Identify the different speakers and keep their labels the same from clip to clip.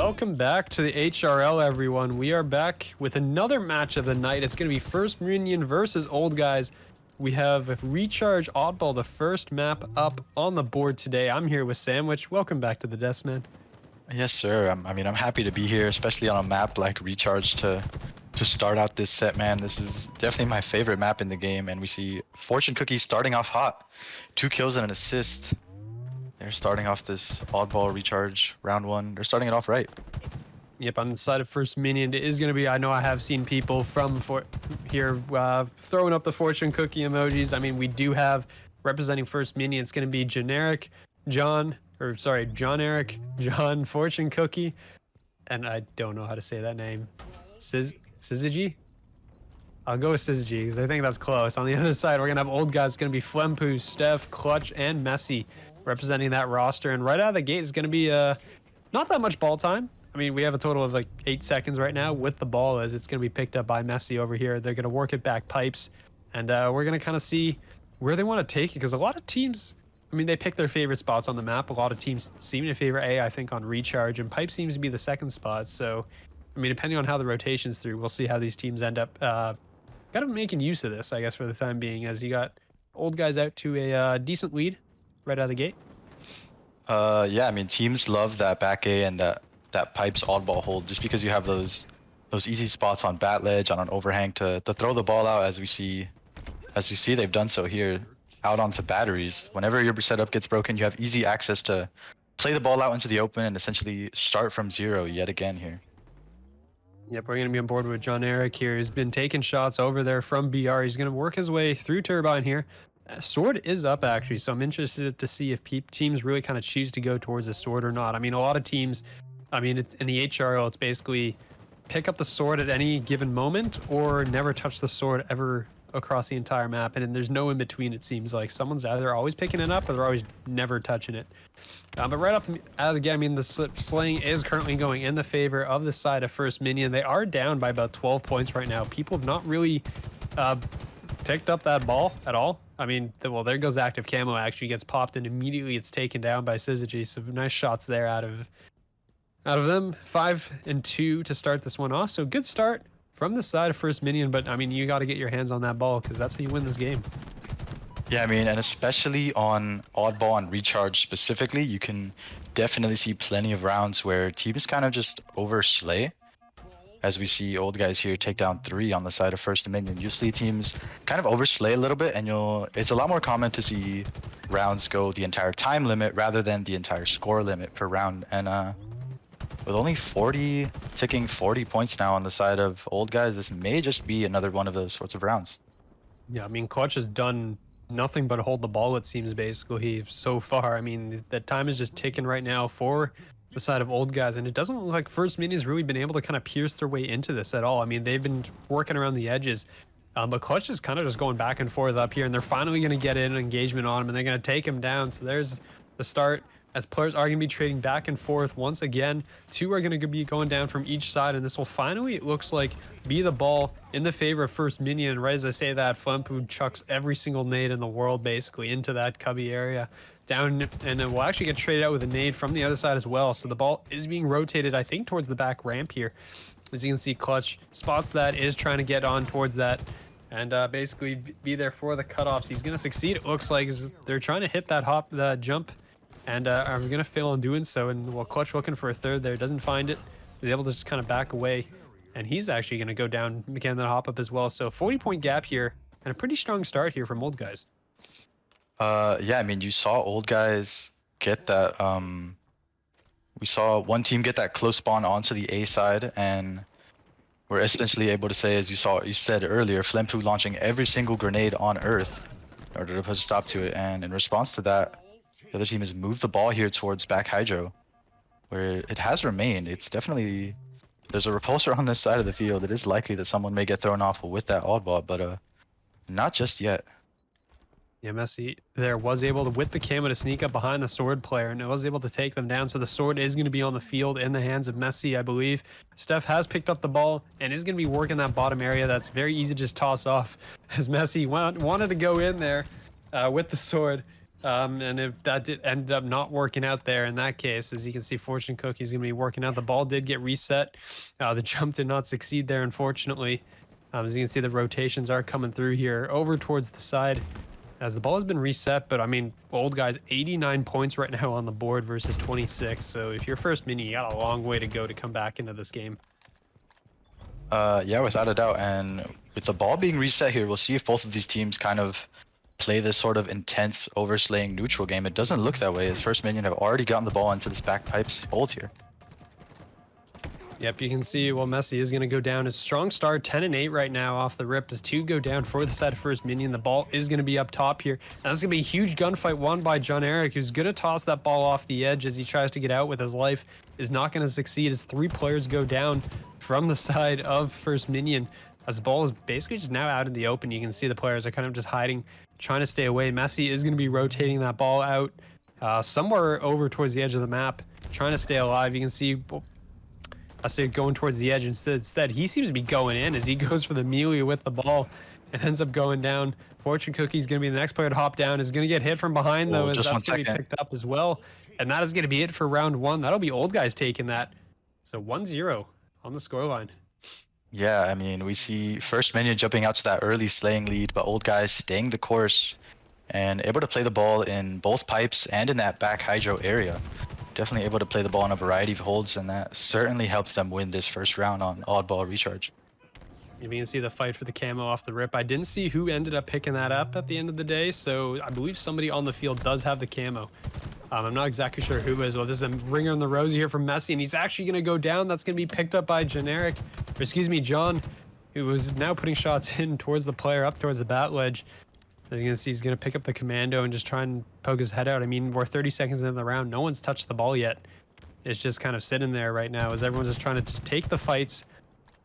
Speaker 1: welcome back to the HRL, everyone. We are back with another match of the night. It's going to be First Minion versus Old Guys. We have Recharge Oddball, the first map up on the board today. I'm here with Sandwich. Welcome back to the desk, man.
Speaker 2: Yes, sir. I'm happy to be here, especially on a map like Recharge to start out this set, man. This is definitely my favorite map in the game, and we see Fortune Cookie starting off hot. 2 kills and an assist. They're starting off this Oddball Recharge round 1. They're starting it off right.
Speaker 1: Yep, on the side of First Minion, it is going to be, I know I have seen people from here throwing up the Fortune Cookie emojis. I mean, we do have, representing First Minion, it's going to be John Fortune Cookie, and I don't know how to say that name. Syzygy? I'll go with Syzygy because I think that's close. On the other side, we're going to have Old Guys. It's going to be Flempu, Steph, Clutch, and Messi representing that roster. And right out of the gate is going to be not that much ball time. I mean, we have a total of like 8 seconds right now with the ball as it's going to be picked up by Messi over here. They're going to work it back pipes, and we're going to kind of see where they want to take it because a lot of teams, I mean, they pick their favorite spots on the map. A lot of teams seem to favor A, I think, on Recharge, and Pipe seems to be the second spot. So, I mean, depending on how the rotation's through, we'll see how these teams end up kind of making use of this, I guess, for the time being, as you got Old Guys out to a decent lead right out of the gate.
Speaker 2: Yeah, I mean, teams love that back A and that Pipes Oddball hold just because you have those easy spots on bat ledge, on an overhang to throw the ball out, as we see they've done so here, out onto batteries. Whenever your setup gets broken, you have easy access to play the ball out into the open and essentially start from zero yet again here.
Speaker 1: Yep, we're going to be on board with John Eric here. He's been taking shots over there from BR. He's going to work his way through Turbine here. Sword is up, actually, so I'm interested to see if teams really kind of choose to go towards the sword or not. I mean, a lot of teams, I mean, in the HRL, it's basically pick up the sword at any given moment or never touch the sword ever across the entire map, and there's no in between. It seems like someone's either always picking it up or they're always never touching it. But right out of the gate, I mean, the slaying is currently going in the favor of the side of First Minion. They are down by about 12 points right now. People have not really picked up that ball at all. I mean, well, there goes active camo. Actually gets popped and immediately it's taken down by Syzygy. So nice shots there out of them. 5 and 2 to start this one off. So good start from the side of First Minion, but I mean, you got to get your hands on that ball because that's how you win this game.
Speaker 2: Yeah, I mean, and especially on Oddball and Recharge specifically, you can definitely see plenty of rounds where teams kind of just overslay. As we see Old Guys here take down 3 on the side of First Minion. You see teams kind of overslay a little bit, and it's a lot more common to see rounds go the entire time limit rather than the entire score limit per round. And with only ticking 40 points now on the side of Old Guys, this may just be another one of those sorts of rounds.
Speaker 1: Yeah, I mean, Clutch has done nothing but hold the ball, it seems, basically, so far. I mean, the time is just ticking right now for the side of Old Guys, and it doesn't look like First Minion's really been able to kind of pierce their way into this at all. I mean, they've been working around the edges, but Clutch is kind of just going back and forth up here, and they're finally going to get in engagement on him, and they're going to take him down. So there's the start, as players are going to be trading back and forth once again. 2 are going to be going down from each side, and this will finally, it looks like, be the ball in the favor of First Minion. Right as I say that, Flempu chucks every single nade in the world basically into that cubby area down, and then we'll actually get traded out with a nade from the other side as well. So the ball is being rotated, I think, towards the back ramp here. As you can see, Clutch spots that, is trying to get on towards that, and basically be there for the cutoffs. He's going to succeed, it looks like. They're trying to hit that jump, and are going to fail in doing so. And while Clutch looking for a third there, doesn't find it. He's able to just kind of back away, and he's actually going to go down, again, that hop up as well. So 40-point gap here, and a pretty strong start here from Old Guys.
Speaker 2: Yeah, I mean, you saw Old Guys get that, we saw one team get that close spawn onto the A side, and we're essentially able to say, as you said earlier, Flempu launching every single grenade on Earth in order to put a stop to it, and in response to that, the other team has moved the ball here towards back Hydro, where it has remained. It's definitely, there's a repulsor on this side of the field. It is likely that someone may get thrown off with that Oddball, but not just yet.
Speaker 1: Yeah, Messi there was able to, with the camo, to sneak up behind the sword player, and it was able to take them down. So the sword is going to be on the field in the hands of Messi, I believe. Steph has picked up the ball and is going to be working that bottom area. That's very easy to just toss off, as Messi wanted to go in there with the sword. And if that did ended up not working out there in that case, as you can see, Fortune Cookie's going to be working out. The ball did get reset. The jump did not succeed there, unfortunately. As you can see, the rotations are coming through here over towards the side as the ball has been reset. But I mean, old guys, 89 points right now on the board versus 26. So if you're First Minion, you got a long way to go to come back into this game.
Speaker 2: Yeah, without a doubt. And with the ball being reset here, we'll see if both of these teams kind of play this sort of intense overslaying neutral game. It doesn't look that way, as First Minion have already gotten the ball into this back pipes hold here.
Speaker 1: Yep, you can see, well, Messi is going to go down. A strong start, 10 and 8 right now off the rip as two go down for the side of First Minion. The ball is going to be up top here. And that's going to be a huge gunfight won by John Eric, who's going to toss that ball off the edge as he tries to get out with his life. Is not going to succeed as three players go down from the side of First Minion. As the ball is basically just now out in the open, you can see the players are kind of just hiding, trying to stay away. Messi is going to be rotating that ball out somewhere over towards the edge of the map, trying to stay alive. You can see... I say going towards the edge instead. He seems to be going in as he goes for the melee with the ball and ends up going down. Fortune Cookie's going to be the next player to hop down. Is going to get hit from behind, though, as that's going to be picked up as well. And that is going to be it for round one. That'll be old guys taking that. So 1-0 on the scoreline.
Speaker 2: Yeah, I mean, we see First Minion jumping out to that early slaying lead, but old guys staying the course and able to play the ball in both pipes and in that back hydro area. Definitely able to play the ball in a variety of holds, and that certainly helps them win this first round on oddball recharge.
Speaker 1: You can see the fight for the camo off the rip. I didn't see who ended up picking that up at the end of the day, so I believe somebody on the field does have the camo. I'm not exactly sure who is. Well, there's a ringer in the rosy here from Messi, and he's actually going to go down. That's going to be picked up by John, who was now putting shots in towards the player up towards the bat ledge. As you can see, he's going to pick up the commando and just try and poke his head out. I mean, we're 30 seconds into the round. No one's touched the ball yet. It's just kind of sitting there right now as everyone's just trying to just take the fights.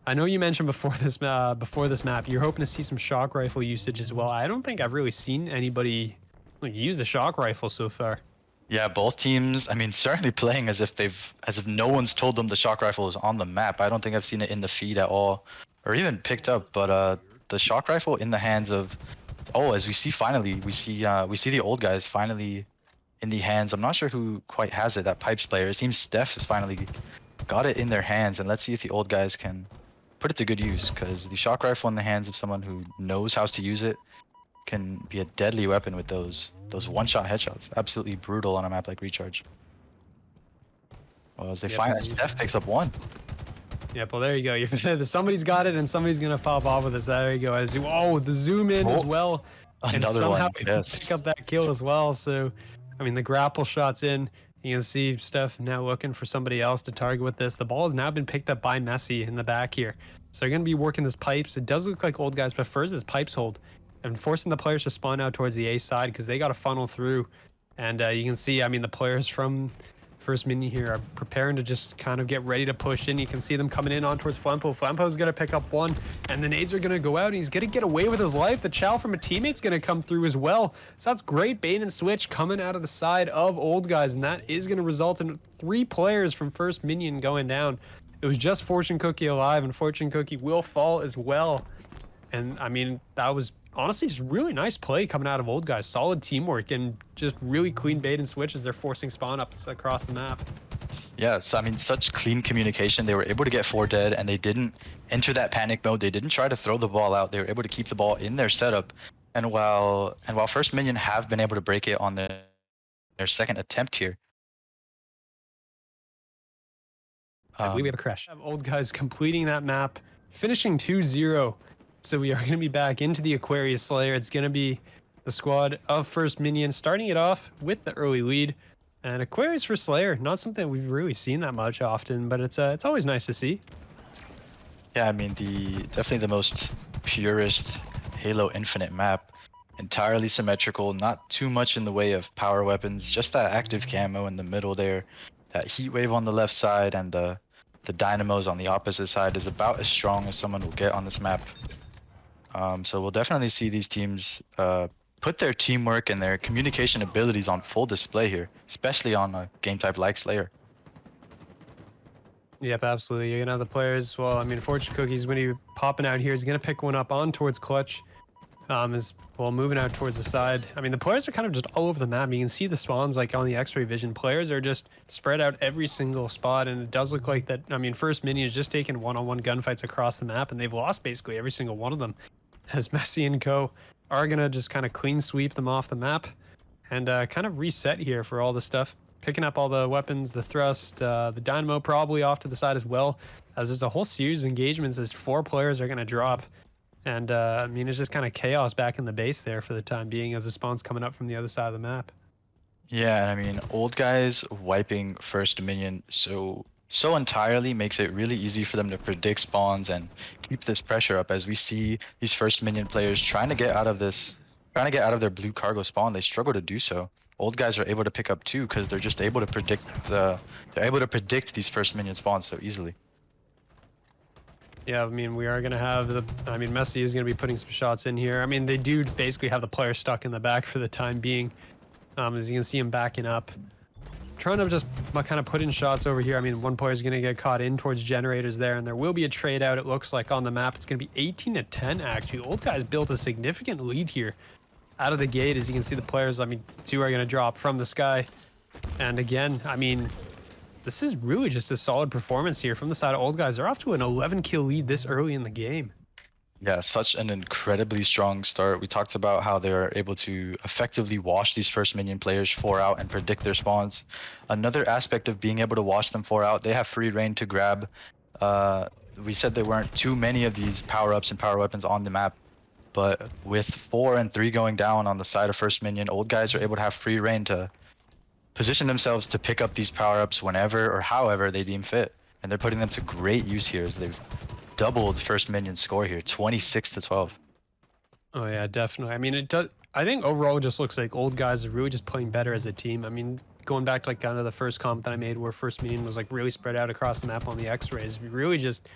Speaker 1: I know you mentioned before this map, you're hoping to see some shock rifle usage as well. I don't think I've really seen anybody use a shock rifle so far.
Speaker 2: Yeah, both teams, I mean, certainly playing as if no one's told them the shock rifle is on the map. I don't think I've seen it in the feed at all, or even picked up. But the shock rifle in the hands of, as we see finally, we see the old guys finally in the hands. I'm not sure who quite has it. That pipes player. It seems Steph has finally got it in their hands, and let's see if the old guys can put it to good use, because the shock rifle in the hands of someone who knows how to use it can be a deadly weapon with those one-shot headshots. Absolutely brutal on a map like Recharge. Well, as they find that Steph picks up one.
Speaker 1: Yeah, well, there you go. Somebody's got it, and somebody's gonna pop off with it. There you go. As the zoom in as well, and somehow pick up that kill as well. So, I mean, the grapple shot's in. You can see Steph now looking for somebody else to target with this. The ball has now been picked up by Messi in the back here. So they're going to be working this pipes. It does look like old guys prefers this pipes hold and forcing the players to spawn out towards the A side because they got to funnel through. And you can see, I mean, the players from First Minion here are preparing to just kind of get ready to push in. You can see them coming in on towards Flempo. Flempo's going to pick up one, and the nades are going to go out, and he's going to get away with his life. The chow from a teammate's going to come through as well. So that's great bait and switch coming out of the side of old guys, and that is going to result in 3 players from First Minion going down. It was just Fortune Cookie alive, and Fortune Cookie will fall as well. And I mean, that was honestly just really nice play coming out of old guys. Solid teamwork and just really clean bait and switch as they're forcing spawn ups across the map.
Speaker 2: Yeah, so I mean, such clean communication. They were able to get 4 dead, and they didn't enter that panic mode. They didn't try to throw the ball out. They were able to keep the ball in their setup. And while First Minion have been able to break it on their second attempt here,
Speaker 1: I believe we have a crash. Old guys completing that map, finishing 2-0. So we are going to be back into the Aquarius Slayer. It's going to be the squad of First Minion starting it off with the early lead. And Aquarius for Slayer, not something we've really seen that much often, but it's always nice to see.
Speaker 2: Yeah, I mean, definitely the most purest Halo Infinite map. Entirely symmetrical, not too much in the way of power weapons, just that active camo in the middle there. That heat wave on the left side and the dynamos on the opposite side is about as strong as someone will get on this map. So we'll definitely see these teams put their teamwork and their communication abilities on full display here, especially on a game type like Slayer.
Speaker 1: Yep, absolutely. You're going to have the players. Well, I mean, Fortune Cookie's when he's popping out here, he's going to pick one up on towards Clutch. Is well moving out towards the side. I mean, the players are kind of just all over the map. You can see the spawns like on the X-ray vision. Players are just spread out every single spot, and it does look like that. I mean, First Minion has just taken one-on-one gunfights across the map, and they've lost basically every single one of them. As Messi and Co are gonna just kind of clean sweep them off the map, and kind of reset here for all the stuff. Picking up all the weapons, the thrust, the dynamo probably off to the side as well. As there's a whole series of engagements as 4 players are gonna drop. And I mean, it's just kind of chaos back in the base there for the time being as the spawn's coming up from the other side of the map.
Speaker 2: Yeah, and I mean, old guys wiping first minion so entirely makes it really easy for them to predict spawns and keep this pressure up. As we see these first minion players trying to get out of their blue cargo spawn, they struggle to do so. Old guys are able to pick up too because they're just able to predict these first minion spawns so easily.
Speaker 1: Yeah, I mean, we are going to have I mean, Messi is going to be putting some shots in here. I mean, they do basically have the player stuck in the back for the time being. As you can see him backing up. Trying to just kind of put in shots over here. I mean, one player is going to get caught in towards generators there, and there will be a trade out, it looks like, on the map. It's going to be 18-10, actually. Old guys built a significant lead here out of the gate. As you can see, the players, I mean, 2 are going to drop from the sky. And again, I mean, this is really just a solid performance here from the side of old guys. They're off to an 11-kill lead this early in the game.
Speaker 2: Yeah, such an incredibly strong start. We talked about how they're able to effectively wash these first minion players 4 out and predict their spawns. Another aspect of being able to wash them 4 out, they have free reign to grab. We said there weren't too many of these power-ups and power weapons on the map, but with 4 and 3 going down on the side of first minion, old guys are able to have free reign to position themselves to pick up these power-ups whenever or however they deem fit. And they're putting them to great use here as they've doubled first minion score here, 26-12.
Speaker 1: Oh yeah, definitely. I mean, it does. I think overall it just looks like old guys are really just playing better as a team. I mean, going back to like kind of the first comment that I made where First Minion was like really spread out across the map on the X-rays, really just,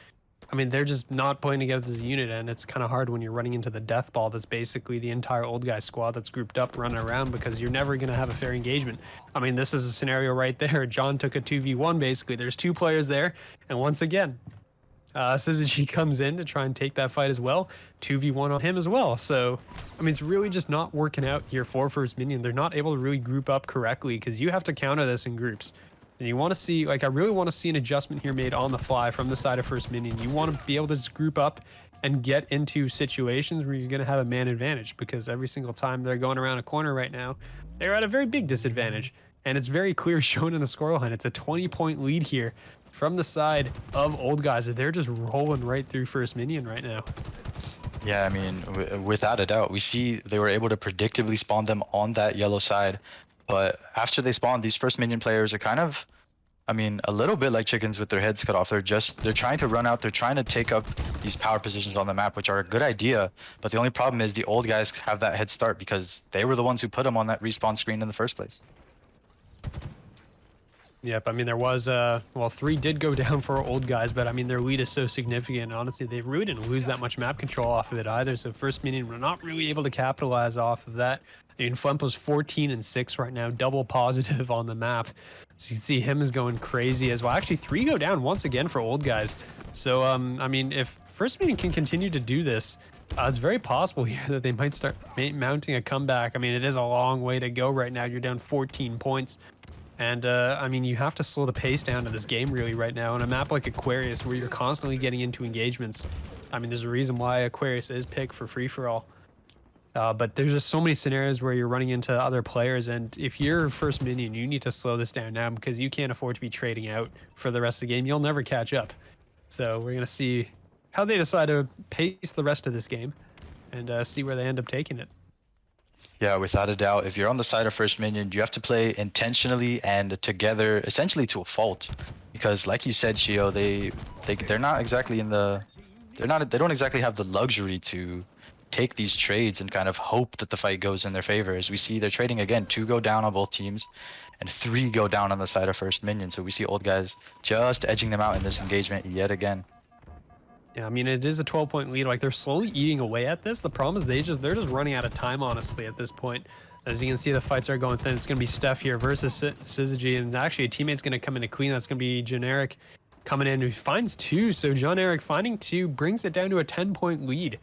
Speaker 1: I mean, they're just not playing together as a unit, and it's kind of hard when you're running into the death ball that's basically the entire old guy squad that's grouped up running around, because you're never going to have a fair engagement. I mean, this is a scenario right there. John took a 2v1 basically. There's 2 players there, and once again, Syzygy comes in to try and take that fight as well. 2v1 on him as well. So, I mean, it's really just not working out here for First Minion. They're not able to really group up correctly because you have to counter this in groups. And you want to see, like, I really want to see an adjustment here made on the fly from the side of First Minion. You want to be able to just group up and get into situations where you're going to have a man advantage, because every single time they're going around a corner right now, they're at a very big disadvantage. And it's very clear shown in the scoreline. It's a 20-point lead here from the side of old guys. They're just rolling right through First Minion right now.
Speaker 2: Yeah, I mean, without a doubt, we see they were able to predictably spawn them on that yellow side. But after they spawn, these first minion players are kind of, I mean, a little bit like chickens with their heads cut off. They're trying to run out. They're trying to take up these power positions on the map, which are a good idea. But the only problem is the old guys have that head start because they were the ones who put them on that respawn screen in the first place.
Speaker 1: Yep, I mean, there was, well, 3 did go down for old guys, but I mean, their lead is so significant. Honestly, they really didn't lose that much map control off of it either. So First Minion were not really able to capitalize off of that. I mean, Flempo's 14-6 right now, double positive on the map. So you can see him is going crazy as well. Actually, 3 go down once again for old guys. So, I mean, if First Minion can continue to do this, it's very possible here that they might start mounting a comeback. I mean, it is a long way to go right now. You're down 14 points. And, I mean, you have to slow the pace down to this game really right now. On a map like Aquarius, where you're constantly getting into engagements, I mean, there's a reason why Aquarius is picked for free-for-all. But there's just so many scenarios where you're running into other players, and if you're First Minion, you need to slow this down now because you can't afford to be trading out for the rest of the game. You'll never catch up. So we're going to see how they decide to pace the rest of this game and see where they end up taking it.
Speaker 2: Yeah, without a doubt. If you're on the side of First Minion, you have to play intentionally and together, essentially to a fault. Because, like you said, Shio, they're not exactly in the, they don't exactly have the luxury to take these trades and kind of hope that the fight goes in their favor. As we see, they're trading again. 2 go down on both teams, and 3 go down on the side of First Minion. So we see old guys just edging them out in this engagement yet again.
Speaker 1: Yeah, I mean, it is a 12-point lead. Like, they're slowly eating away at this. The problem is they're just running out of time, honestly, at this point. As you can see, the fights are going thin. It's going to be Steph here versus Syzygy, and actually a teammate's going to come in to clean. That's going to be Generic coming in, who finds 2. So John Eric finding 2 brings it down to a 10-point lead.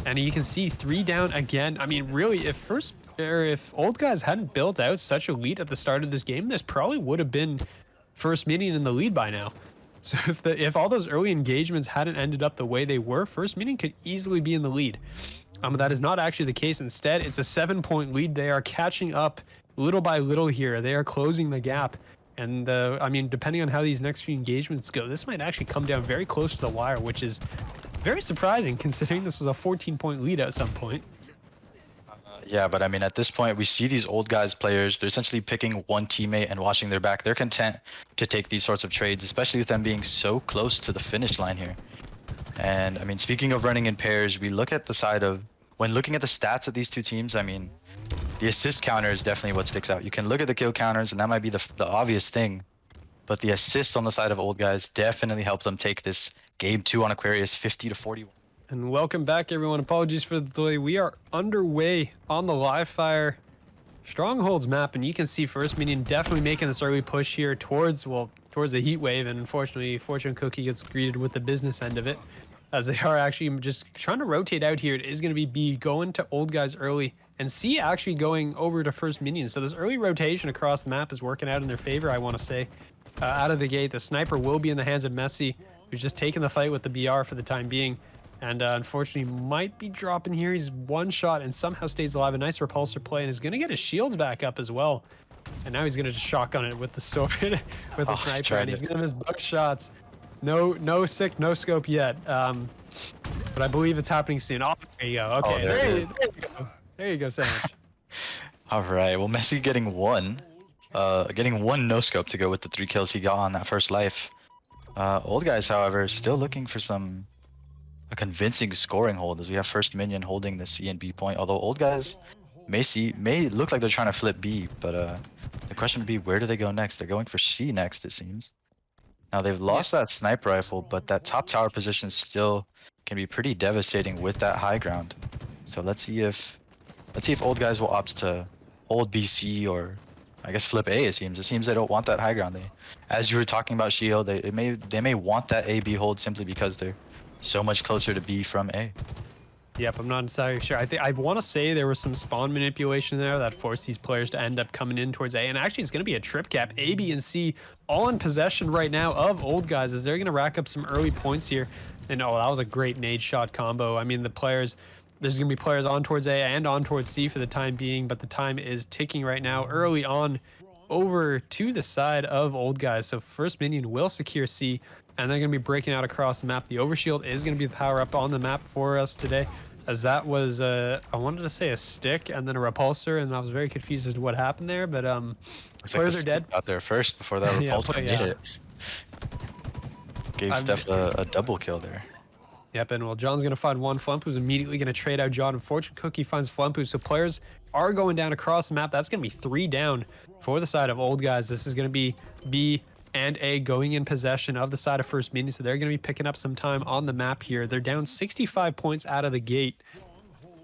Speaker 1: And you can see 3 down again. I mean, really, if Old Guys hadn't built out such a lead at the start of this game, this probably would have been First Minion in the lead by now. So if all those early engagements hadn't ended up the way they were, First Minion could easily be in the lead. That is not actually the case. Instead, it's a 7-point lead. They are catching up little by little here. They are closing the gap. And I mean, depending on how these next few engagements go, this might actually come down very close to the wire, which is very surprising considering this was a 14-point lead at some point.
Speaker 2: Yeah, but I mean, at this point, we see these Old Guys players. They're essentially picking one teammate and watching their back. They're content to take these sorts of trades, especially with them being so close to the finish line here. And I mean, speaking of running in pairs, we look at the side of, when looking at the stats of these two teams, I mean, the assist counter is definitely what sticks out. You can look at the kill counters, and that might be the obvious thing. But the assists on the side of Old Guys definitely help them take this game 2 on Aquarius 50-41.
Speaker 1: And welcome back, everyone. Apologies for the delay. We are underway on the live fire Strongholds map, and you can see First Minion definitely making this early push here towards the heat wave. And unfortunately, Fortune Cookie gets greeted with the business end of it, as they are actually just trying to rotate out here. It is going to be B going to Old Guys early, and C actually going over to First Minion. So this early rotation across the map is working out in their favor, I want to say. Out of the gate, the sniper will be in the hands of Messi, who's just taking the fight with the BR for the time being. And unfortunately might be dropping here. He's one shot and somehow stays alive. A nice repulsor play, and is going to get his shields back up as well. And now he's going to just shotgun it with the sword, with the sniper. And he's going to miss both shots. No sick, no scope yet. But I believe it's happening soon. Oh, there you go. Okay, there you go. There you go, Sandwich.
Speaker 2: All right, well, Messi getting one no scope to go with the 3 kills he got on that first life. Old Guys, however, still looking for a convincing scoring hold, as we have First Minion holding the C and B point. Although Old Guys may look like they're trying to flip B, but the question would be, where do they go next? They're going for C next, it seems. Now they've lost that sniper rifle, but that top tower position still can be pretty devastating with that high ground. So let's see if Old Guys will opt to hold BC, or I guess flip A. It seems they don't want that high ground. As you were talking about Shield, they may want that A B hold simply because they're so much closer to B from A.
Speaker 1: Yep, I'm not entirely sure. I want to say there was some spawn manipulation there that forced these players to end up coming in towards A. And actually, it's going to be a trip cap. A, B, and C all in possession right now of Old Guys, as they're going to rack up some early points here. And oh, that was a great nade shot combo. I mean, there's going to be players on towards A and on towards C for the time being, but the time is ticking right now early on over to the side of Old Guys. So First Minion will secure C, and they're going to be breaking out across the map. The overshield is going to be the power up on the map for us today, as that was I wanted to say a stick and then a repulsor, and I was very confused as to what happened there. But players are dead
Speaker 2: out there first before that repulsor made it. Gave Steph a double kill there.
Speaker 1: Yep, and well, John's going to find one. Flumpoos immediately going to trade out John, and Fortune Cookie finds Flumpoos. So players are going down across the map. That's going to be 3 down for the side of Old Guys. This is going to be B and A going in possession of the side of First Minion, so they're going to be picking up some time on the map here. They're down 65 points out of the gate,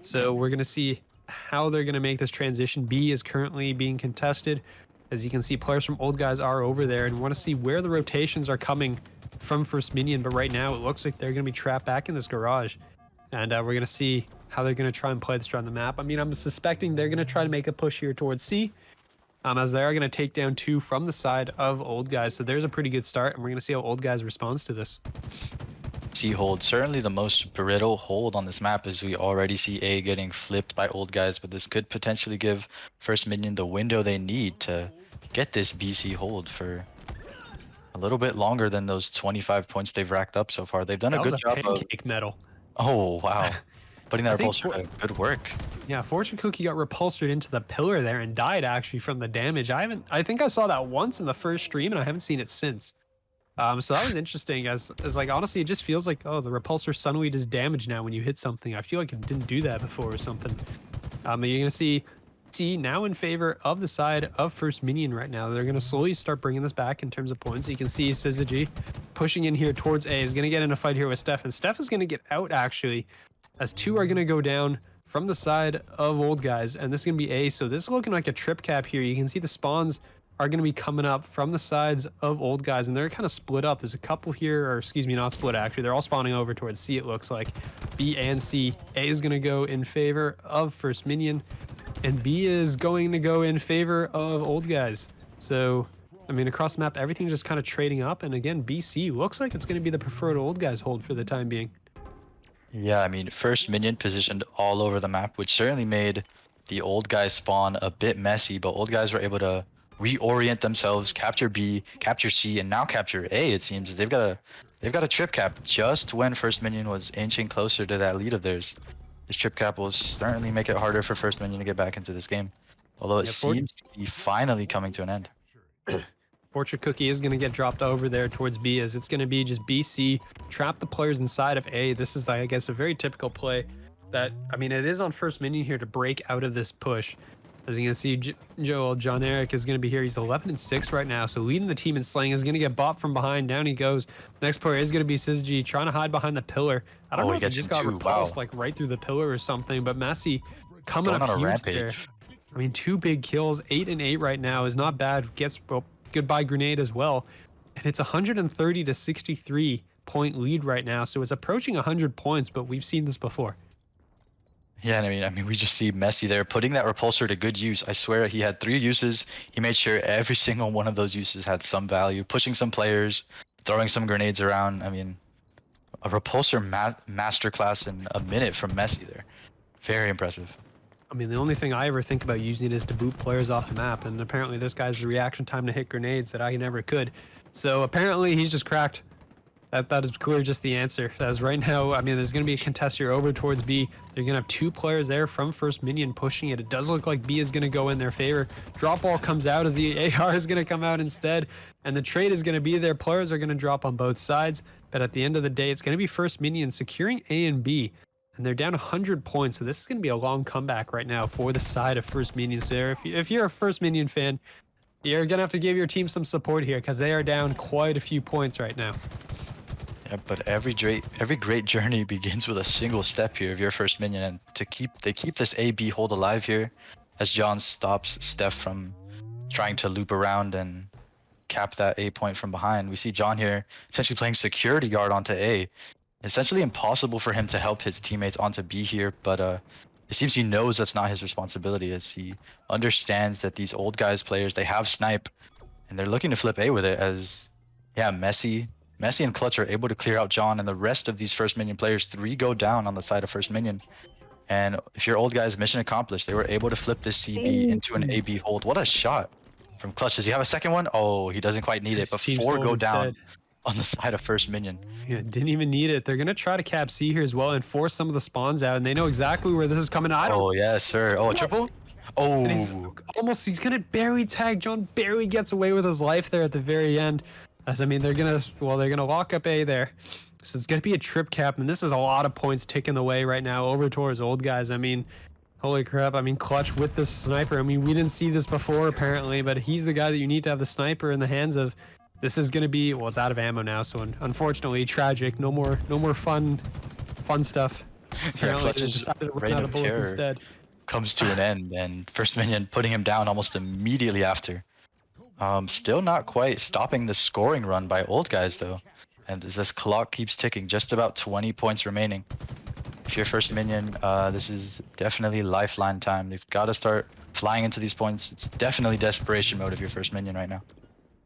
Speaker 1: so we're going to see how they're going to make this transition. B is currently being contested. As you can see, players from Old Guys are over there and want to see where the rotations are coming from First Minion, but right now it looks like they're going to be trapped back in this garage, and we're going to see how they're going to try and play this around the map. I mean, I'm suspecting they're going to try to make a push here towards C, as they are going to take down 2 from the side of Old Guys. So there's a pretty good start, and we're going to see how Old Guys responds to this.
Speaker 2: C hold, certainly the most brittle hold on this map, as we already see A getting flipped by Old Guys, but this could potentially give First Minion the window they need to get this BC hold for a little bit longer than those 25 points they've racked up so far. They've done a good job of
Speaker 1: pancake medal.
Speaker 2: Oh wow, putting that repulsor. Good work. Yeah,
Speaker 1: Fortune Cookie got repulsored into the pillar there and died actually from the damage. I think I saw that once in the first stream, and I haven't seen it since. So that was interesting, as like, honestly, it just feels like, oh, the repulsor suddenly does damage now when you hit something. I feel like it didn't do that before or something. You're gonna see C now in favor of the side of First Minion right now. They're gonna slowly start bringing this back in terms of points. You can see Syzygy pushing in here towards A, is gonna get in a fight here with Steph, and Steph is gonna get out actually, as 2 are gonna go down from the side of Old Guys, and this is gonna be A. So this is looking like a trip cap here. You can see the spawns are going to be coming up from the sides of old guys, and they're kind of split up. There's a couple here, or excuse me, not split actually. They're all spawning over towards C, it looks like. B and C. A is going to go in favor of First Minion, and B is going to go in favor of old guys. So, I mean, across the map, everything's just kind of trading up. And again, BC looks like it's going to be the preferred old guys hold for the time being.
Speaker 2: Yeah, I mean, First Minion positioned all over the map, which certainly made the old guys spawn a bit messy, but old guys were able to reorient themselves, capture B, capture C, and now capture A. It seems they've got a trip cap just when First Minion was inching closer to that lead of theirs. This trip cap will certainly make it harder for First Minion to get back into this game, although it seems to be finally coming to an end.
Speaker 1: Fortune Cookie is going to get dropped over there towards B, as it's going to be just BC, trap the players inside of A. This is, I guess, a very typical play that, I mean, it is on First Minion here to break out of this push. As you can see, John Eric is going to be here. He's 11-6 right now, so leading the team in slaying. Is going to get bought from behind. Down he goes. Next player is going to be Syzygy, trying to hide behind the pillar. I don't know if he just got repulsed like right through the pillar or something, but Messi coming up huge there. I mean, 2 big kills, 8 and 8 right now is not bad. Gets goodbye grenade as well, and it's 130 to 63 point lead right now, so it's approaching 100 points, but we've seen this before.
Speaker 2: Yeah, I mean, we just see Messi there putting that repulsor to good use. I swear he had 3 uses. He made sure every single one of those uses had some value, pushing some players, throwing some grenades around. I mean, a repulsor masterclass in a minute from Messi there. Very impressive.
Speaker 1: I mean, the only thing I ever think about using it is to boot players off the map, and apparently this guy's reaction time to hit grenades that I never could. So apparently he's just cracked. That is clear, just the answer. As right now, I mean, there's going to be a contest here over towards B. They're going to have 2 players there from First Minion pushing it. It does look like B is going to go in their favor. Drop ball comes out as the AR is going to come out instead, and the trade is going to be there. Players are going to drop on both sides, but at the end of the day, it's going to be First Minion securing A and B. And they're down 100 points, so this is going to be a long comeback right now for the side of First Minion. So if you're a First Minion fan, you're going to have to give your team some support here, because they are down quite a few points right now.
Speaker 2: Yeah, but every great journey begins with a single step here if you're First Minion, and they keep this A-B hold alive here, as John stops Steph from trying to loop around and cap that A point from behind. We see John here essentially playing security guard onto A. Essentially impossible for him to help his teammates onto B here, but it seems he knows that's not his responsibility, as he understands that these old guys players, they have snipe, and they're looking to flip A with it, as yeah, Messi and Clutch are able to clear out John, and the rest of these First Minion players, 3 go down on the side of First Minion. And if your old guys, mission accomplished. They were able to flip this CB into an AB hold. What a shot from Clutch. Does he have a second one? Oh, he doesn't quite need it, but 4 go down on the side of First Minion.
Speaker 1: Yeah, didn't even need it. They're going to try to cap C here as well and force some of the spawns out, and they know exactly where this is coming.
Speaker 2: Oh, yes, sir. Oh, a triple? Oh.
Speaker 1: He's going to barely tag. John barely gets away with his life there at the very end. As I mean, they're going to lock up A there. So it's going to be a trip cap, and this is a lot of points ticking away right now over towards old guys. I mean, holy crap. I mean, Clutch with the sniper. I mean, we didn't see this before apparently, but he's the guy that you need to have the sniper in the hands of. This is going to be, well, it's out of ammo now, so unfortunately tragic. No more fun stuff.
Speaker 2: Apparently they decided to run out of bullets instead. Comes to an end, and First Minion putting him down almost immediately after. Still not quite stopping the scoring run by old guys though. And as this clock keeps ticking, just about 20 points remaining. If you're First Minion, this is definitely lifeline time. They've got to start flying into these points. It's definitely desperation mode if you're First Minion right now.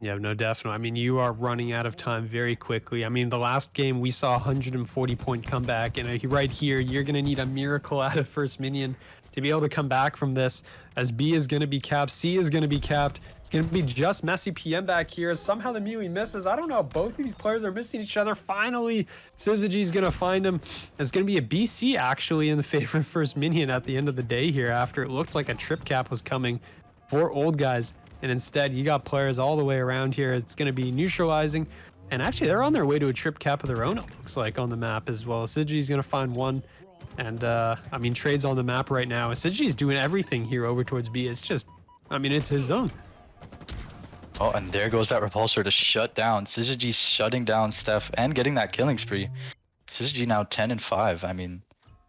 Speaker 1: Yeah, no, definitely. I mean, you are running out of time very quickly. I mean, the last game we saw 140-point comeback, and right here, you're going to need a miracle out of First Minion to be able to come back from this, as B is going to be capped, C is going to be capped. It's going to be just Messi PM back here. Somehow the melee misses. I don't know. Both of these players are missing each other. Finally, Syzygy is going to find him. It's going to be a BC actually in the favor of First Minion at the end of the day here, after it looked like a trip cap was coming for old guys. And instead, you got players all the way around here. It's going to be neutralizing. And actually, they're on their way to a trip cap of their own, it looks like, on the map as well. Syzygy's going to find one. And, I mean, Trade's on the map right now. Syzygy's doing everything here over towards B. It's just, I mean, it's his zone.
Speaker 2: Oh, and there goes that repulsor to shut down. Syzygy shutting down Steph and getting that killing spree. Syzygy now 10-5. I mean,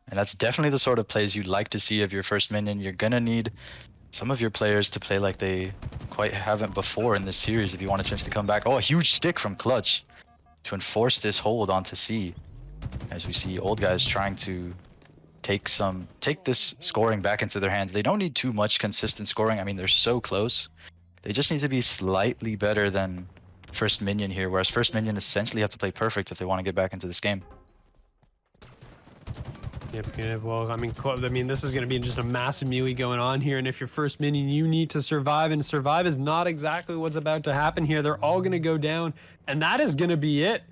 Speaker 2: and that's definitely the sort of plays you'd like to see of your First Minion. You're going to need some of your players to play like they quite haven't before in this series if you want a chance to come back. Oh, a huge stick from Clutch to enforce this hold onto C. As we see old guys trying to take this scoring back into their hands. They don't need too much consistent scoring. I mean, they're so close. They just need to be slightly better than First Minion here, whereas First Minion essentially have to play perfect if they want to get back into this game.
Speaker 1: Yep, yeah, well, I mean, this is going to be just a massive melee going on here, and if you're First Minion, you need to survive, and survive is not exactly what's about to happen here. They're all going to go down, and that is going to be it.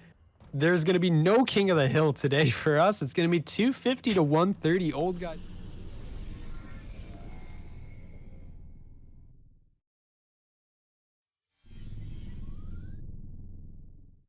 Speaker 1: There's going to be no King of the Hill today for us. It's going to be 250 to 130 old guys.